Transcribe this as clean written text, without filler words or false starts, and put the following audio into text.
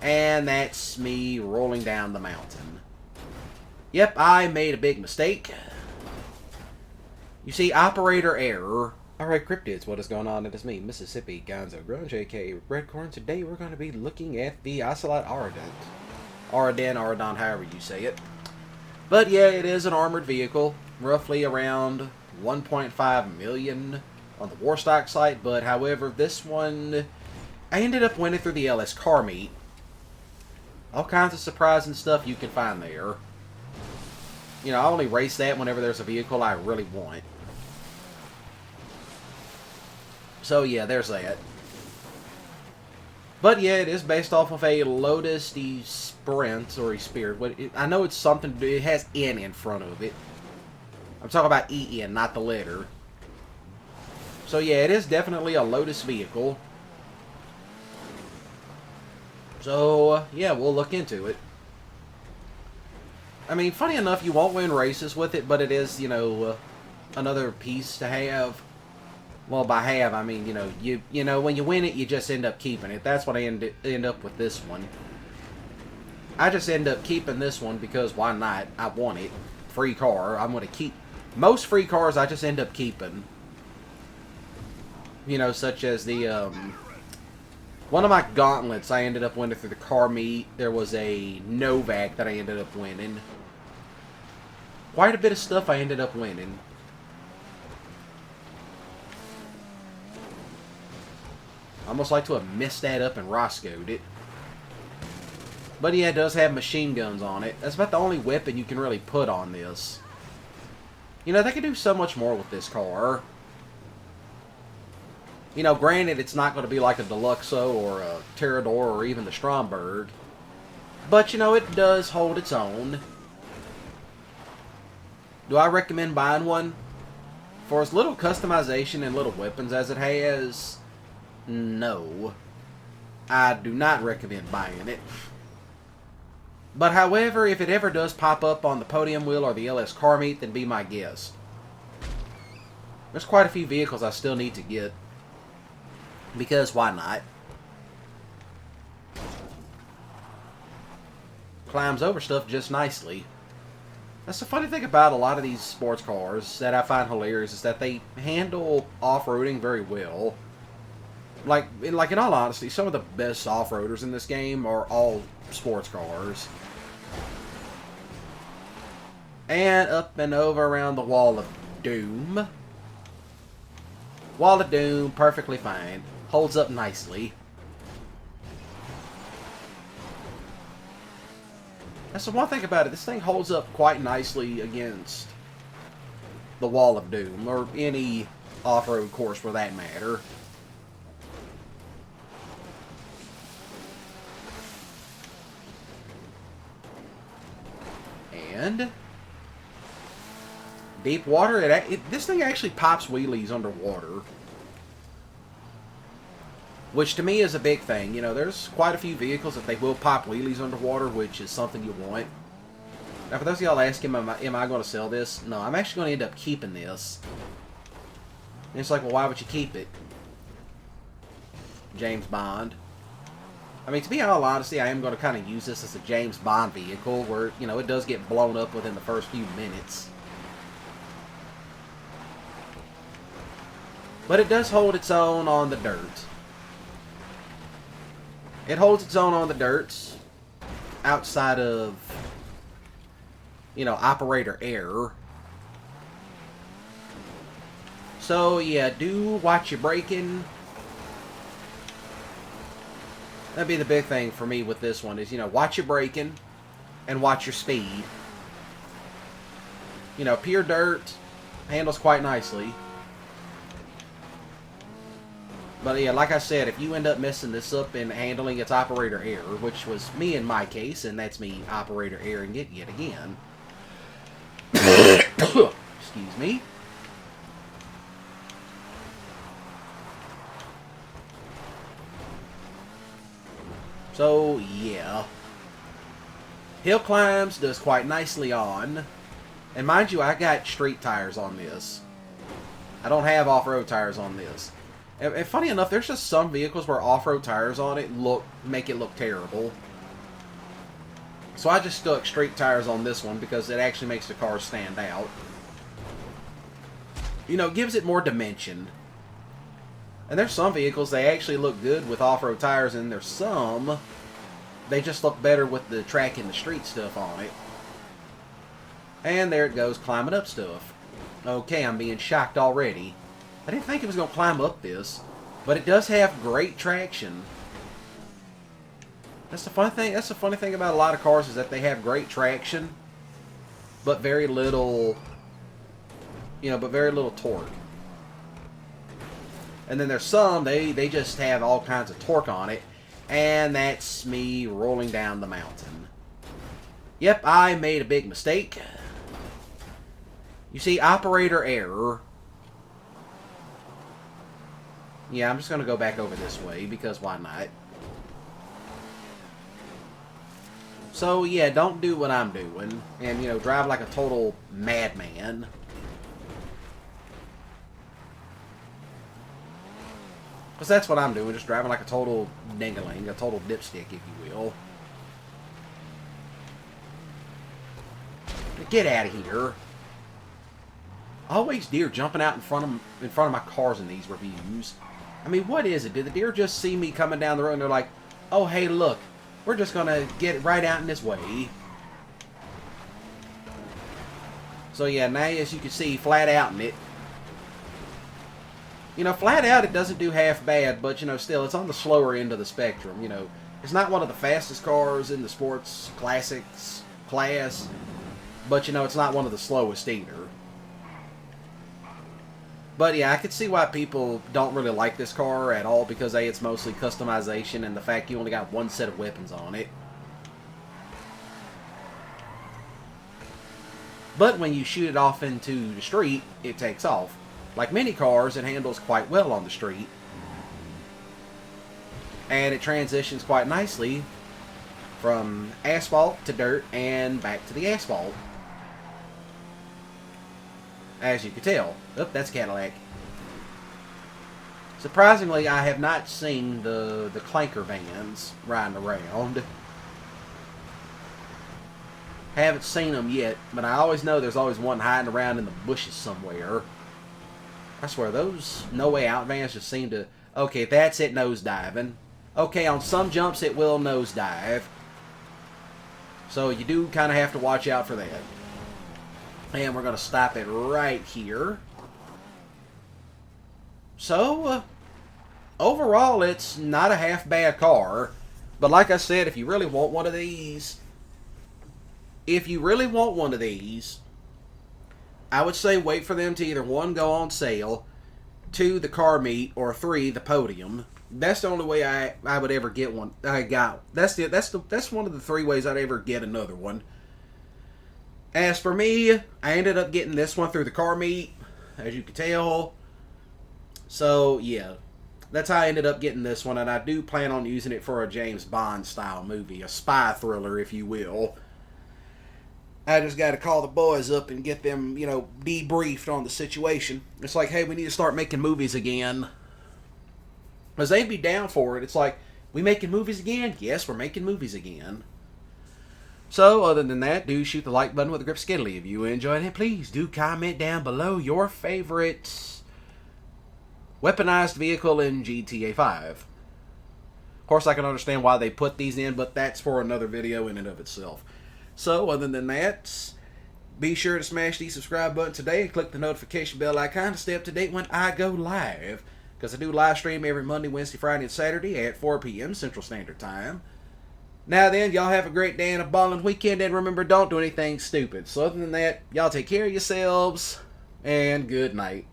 And that's me rolling down the mountain. Yep, I made a big mistake. You see, operator error. Alright, cryptids, what is going on? It is me, Mississippi Gonzo Grunge, aka Redcorn. Today we're going to be looking at the Ocelot Ardent. Ardent, however you say it. But yeah, it is an armored vehicle. Roughly around 1.5 million on the Warstock site. But however, this one, I ended up winning through the LS car meet. All kinds of surprising stuff you can find there. You know, I only race that whenever there's a vehicle I really want. So yeah, there's that. But yeah, it is based off of a Lotus Sprint or Spirit. I know it's something to do. It has N in front of it. I'm talking about EN, not the letter. So yeah, it is definitely a Lotus vehicle. So yeah, we'll look into it. I mean, funny enough, you won't win races with it, but it is, you know, another piece to have. Well, by have, I mean, you know, when you win it, you just end up keeping it. That's what I end up with this one. I just end up keeping this one because why not? I want it. Free car. I'm going to keep... Most free cars I just end up keeping. You know, such as the, one of my gauntlets I ended up winning through the car meet. There was a Novak that I ended up winning. Quite a bit of stuff I ended up winning. Almost like to have messed that up and Roscoe'd it. But yeah, it does have machine guns on it. That's about the only weapon you can really put on this. You know, they could do so much more with this car. You know, granted, it's not going to be like a Deluxo or a Terrador or even the Stromberg. But, you know, it does hold its own. Do I recommend buying one? For as little customization and little weapons as it has... No, I do not recommend buying it. But however, if it ever does pop up on the podium wheel or the LS car meet, then be my guest. There's quite a few vehicles I still need to get. Because why not? Climbs over stuff just nicely. That's the funny thing about a lot of these sports cars that I find hilarious is that they handle off-roading very well. Like in all honesty, some of the best off-roaders in this game are all sports cars. And up and over around the Wall of Doom. Wall of Doom, perfectly fine. Holds up nicely. That's the one thing about it. This thing holds up quite nicely against the Wall of Doom, or any off-road course for that matter. And deep water, this thing actually pops wheelies underwater. Which to me is a big thing. You know, there's quite a few vehicles that they will pop wheelies underwater, which is something you want. Now, for those of y'all asking, am I going to sell this? No, I'm actually going to end up keeping this. And it's like, well, why would you keep it? James Bond. I mean, to be all honesty, I am going to kind of use this as a James Bond vehicle where, you know, it does get blown up within the first few minutes. But it does hold its own on the dirt. It holds its own on the dirt outside of, you know, operator error. So, yeah, do watch your braking. That'd be the big thing for me with this one is, you know, watch your braking and watch your speed. You know, pure dirt handles quite nicely. But yeah, like I said, if you end up messing this up and handling its operator error, which was me in my case, and that's me operator erroring it yet again. Excuse me. So, yeah. Hill climbs does quite nicely on. And mind you, I got street tires on this. I don't have off-road tires on this. And funny enough, there's just some vehicles where off-road tires on it make it look terrible. So I just stuck street tires on this one because it actually makes the car stand out. You know, it gives it more dimension. And there's some vehicles, they actually look good with off-road tires, and there's some, they just look better with the track and the street stuff on it. And there it goes, climbing up stuff. Okay, I'm being shocked already. I didn't think it was going to climb up this, but it does have great traction. That's the funny thing. That's the funny thing about a lot of cars, is that they have great traction, but very little, but very little torque. And then there's some, they just have all kinds of torque on it, and that's me rolling down the mountain. Yep, I made a big mistake. You see, operator error. Yeah, I'm just going to go back over this way, because why not? So, yeah, don't do what I'm doing, and, drive like a total madman. Because that's what I'm doing, just driving like a total dingaling, a total dipstick, if you will. Get out of here. Always deer jumping out in front of my cars in these reviews. I mean, what is it? Did the deer just see me coming down the road and they're like, oh, hey, look, we're just going to get right out in this way. So, yeah, now as you can see, flat out in it. Flat out, it doesn't do half bad, but, still, it's on the slower end of the spectrum. It's not one of the fastest cars in the sports classics class, but, it's not one of the slowest either. But, yeah, I could see why people don't really like this car at all, because, A, it's mostly customization and the fact you only got one set of weapons on it. But when you shoot it off into the street, it takes off. Like many cars, it handles quite well on the street. And it transitions quite nicely from asphalt to dirt and back to the asphalt. As you can tell. Oh, that's Cadillac. Surprisingly, I have not seen the clanker vans riding around. Haven't seen them yet, but I always know there's always one hiding around in the bushes somewhere. I swear, those No Way Out vans just seem to... Okay, that's it nosediving. Okay, on some jumps it will nosedive. So you do kind of have to watch out for that. And we're going to stop it right here. So, overall, it's not a half bad car. But like I said, if you really want one of these... I would say wait for them to either 1, go on sale, 2, the car meet, or 3, the podium. That's the only way I would ever get one. That's one of the 3 ways I'd ever get another one. As for me, I ended up getting this one through the car meet, as you can tell. So yeah, that's how I ended up getting this one, and I do plan on using it for a James Bond style movie, a spy thriller, if you will. I just got to call the boys up and get them, debriefed on the situation. It's like, hey, we need to start making movies again. Because they'd be down for it. It's like, we making movies again? Yes, we're making movies again. So, other than that, do shoot the like button with a grip skiddly if you enjoyed it. Please do comment down below your favorite weaponized vehicle in GTA 5. Of course, I can understand why they put these in, but that's for another video in and of itself. So, other than that, be sure to smash the subscribe button today and click the notification bell icon to stay up to date when I go live. Because I do live stream every Monday, Wednesday, Friday, and Saturday at 4 p.m. Central Standard Time. Now then, y'all have a great day and a ballin' weekend, and remember, don't do anything stupid. So other than that, y'all take care of yourselves, and good night.